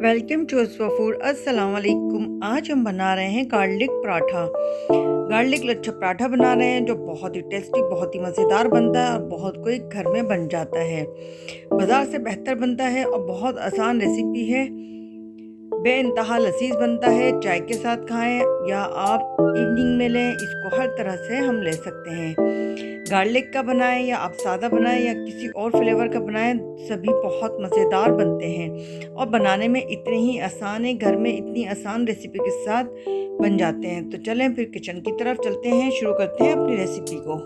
Welcome to अस्वा food. अस्सलाम वालेकुम। आज हम बना रहे हैं गार्लिक पराठा। गार्लिक लच्छा पराठा बना रहे हैं जो बहुत ही टेस्टी, बहुत ही मज़ेदार बनता है और बहुत कोई घर में बन जाता है। बाज़ार से बेहतर बनता है और बहुत आसान रेसिपी है। बेइंतहा लजीज बनता है। चाय के साथ खाएं या आप इवनिंग में लें, इसको हर तरह से हम ले सकते हैं। गार्लिक का बनाएं या आप सादा बनाएं या किसी और फ्लेवर का बनाएं, सभी बहुत मज़ेदार बनते हैं और बनाने में इतने ही आसान है। घर में इतनी आसान रेसिपी के साथ बन जाते हैं। तो चलें फिर किचन की तरफ चलते हैं, शुरू करते हैं अपनी रेसिपी को।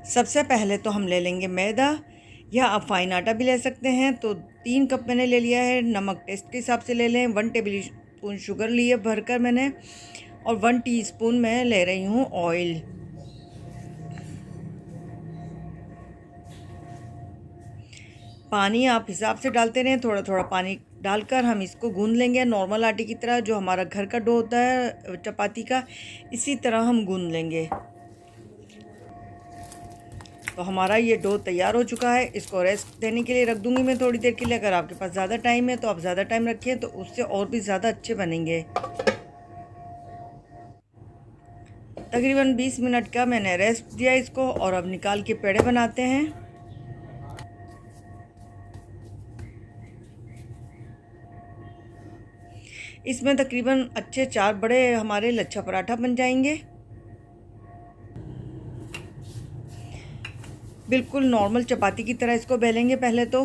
सबसे पहले तो हम ले लेंगे मैदा, या आप फाइन आटा भी ले सकते हैं। तो 3 कप मैंने ले लिया है। नमक टेस्ट के हिसाब से ले लें। 1 टेबल स्पून शुगर लिए भरकर मैंने, और 1 टीस्पून मैं ले रही हूँ ऑयल। पानी आप हिसाब से डालते रहें, थोड़ा थोड़ा पानी डालकर हम इसको गूंद लेंगे नॉर्मल आटे की तरह। जो हमारा घर का डो होता है चपाती का, इसी तरह हम गूंद लेंगे। तो हमारा ये डो तैयार हो चुका है। इसको रेस्ट देने के लिए रख दूंगी मैं थोड़ी देर के लिए। अगर आपके पास ज़्यादा टाइम है तो आप ज़्यादा टाइम रखिए, तो उससे और भी ज़्यादा अच्छे बनेंगे। तकरीबन 20 मिनट का मैंने रेस्ट दिया इसको, और अब निकाल के पेड़े बनाते हैं। इसमें तकरीबन अच्छे 4 बड़े हमारे लच्छा पराठा बन जाएंगे। बिल्कुल नॉर्मल चपाती की तरह इसको बेलेंगे पहले तो।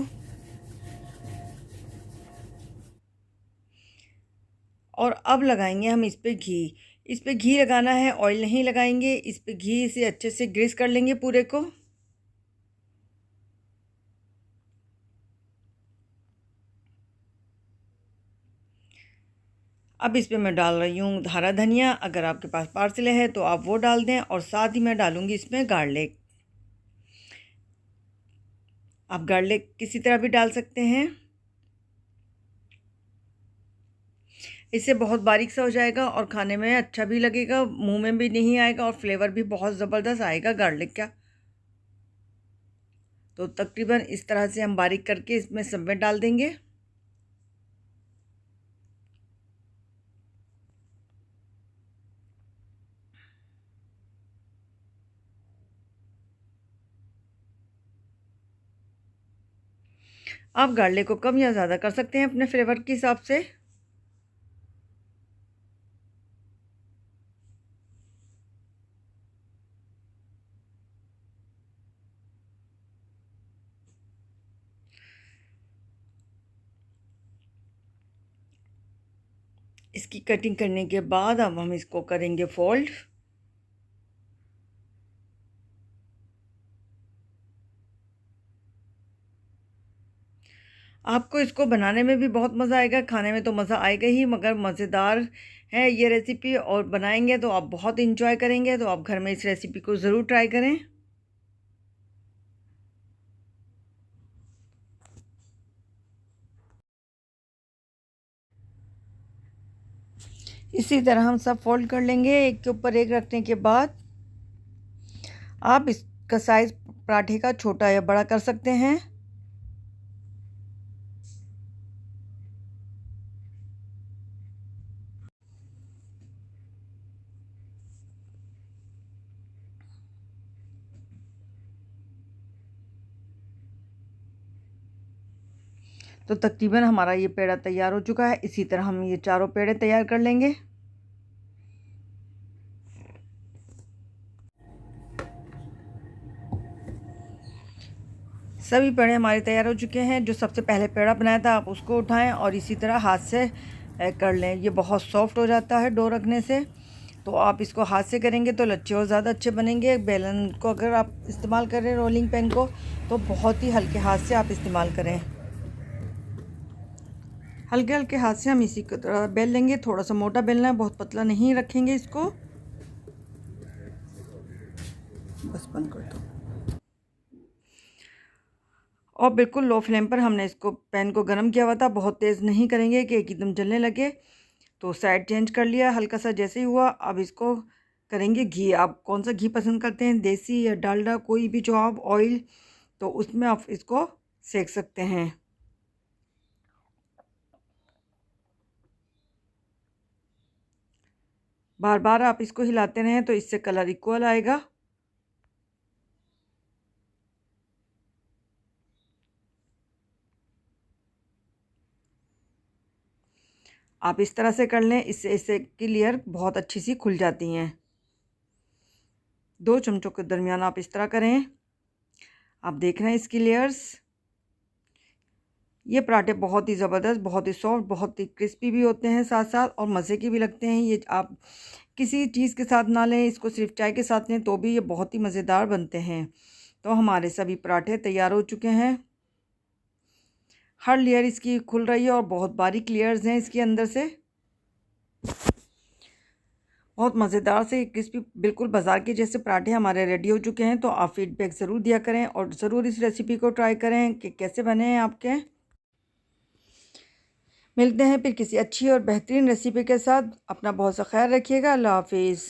और अब लगाएंगे हम इस पे घी। इस पे घी लगाना है, ऑयल नहीं लगाएंगे। इस पे घी से अच्छे से ग्रीस कर लेंगे पूरे को। अब इस पे मैं डाल रही हूँ हरा धनिया। अगर आपके पास पार्सले है तो आप वो डाल दें, और साथ ही मैं डालूँगी इसमें गार्लिक। आप गार्लिक किसी तरह भी डाल सकते हैं। इससे बहुत बारीक सा हो जाएगा और खाने में अच्छा भी लगेगा, मुंह में भी नहीं आएगा, और फ्लेवर भी बहुत ज़बरदस्त आएगा गार्लिक का। तो तकरीबन इस तरह से हम बारीक करके इसमें सब में डाल देंगे। आप गार्लिक को कम या ज़्यादा कर सकते हैं अपने फ्लेवर के हिसाब से। इसकी कटिंग करने के बाद अब हम इसको करेंगे फोल्ड। आपको इसको बनाने में भी बहुत मज़ा आएगा, खाने में तो मज़ा आएगा ही, मगर मज़ेदार है ये रेसिपी। और बनाएंगे तो आप बहुत इंजॉय करेंगे। तो आप घर में इस रेसिपी को ज़रूर ट्राई करें। इसी तरह हम सब फोल्ड कर लेंगे एक के ऊपर एक रखने के बाद। आप इसका साइज़ पराठे का छोटा या बड़ा कर सकते हैं। तो तकरीबन हमारा ये पेड़ा तैयार हो चुका है। इसी तरह हम ये चारों पेड़े तैयार कर लेंगे। सभी पेड़े हमारे तैयार हो चुके हैं। जो सबसे पहले पेड़ा बनाया था आप उसको उठाएं और इसी तरह हाथ से कर लें। ये बहुत सॉफ्ट हो जाता है डो रखने से। तो आप इसको हाथ से करेंगे तो लच्छे और ज़्यादा अच्छे बनेंगे। बेलन को अगर आप इस्तेमाल करें, रोलिंग पेन को, तो बहुत ही हल्के हाथ से आप इस्तेमाल करें। हल्के हल्के हाथ से हम इसी को तरह बेल लेंगे। थोड़ा सा मोटा बेलना है, बहुत पतला नहीं रखेंगे इसको। बस बंद कर दो। और बिल्कुल लो फ्लेम पर हमने इसको पैन को गर्म किया हुआ था। बहुत तेज़ नहीं करेंगे कि एकदम जलने लगे। तो साइड चेंज कर लिया हल्का सा जैसे ही हुआ। अब इसको करेंगे घी। आप कौन सा घी पसंद करते हैं, देसी या डालडा, कोई भी जो आप ऑयल, तो उसमें आप इसको सेक सकते हैं। बार बार आप इसको हिलाते रहें तो इससे कलर इक्वल आएगा। आप इस तरह से कर लें, इससे की लेयर बहुत अच्छी सी खुल जाती हैं। 2 चम्मचों के दरमियान आप इस तरह करें। आप देख रहे हैं इसकी लेयर्स। ये पराठे बहुत ही ज़बरदस्त, बहुत ही सॉफ्ट, बहुत ही क्रिस्पी भी होते हैं साथ साथ, और मज़े के भी लगते हैं। ये आप किसी चीज़ के साथ ना लें, इसको सिर्फ चाय के साथ लें तो भी ये बहुत ही मज़ेदार बनते हैं। तो हमारे सभी पराठे तैयार हो चुके हैं। हर लेयर इसकी खुल रही है और बहुत बारीक लेयर्स हैं इसके अंदर से। बहुत मज़ेदार से क्रिस्पी बिल्कुल बाज़ार के जैसे पराठे हमारे रेडी हो चुके हैं। तो आप फीडबैक ज़रूर दिया करें और ज़रूर इस रेसिपी को ट्राई करें कि कैसे बने हैं आपके। मिलते हैं फिर किसी अच्छी और बेहतरीन रेसिपी के साथ। अपना बहुत सा ख्याल रखिएगा। अल्लाह हाफिज़।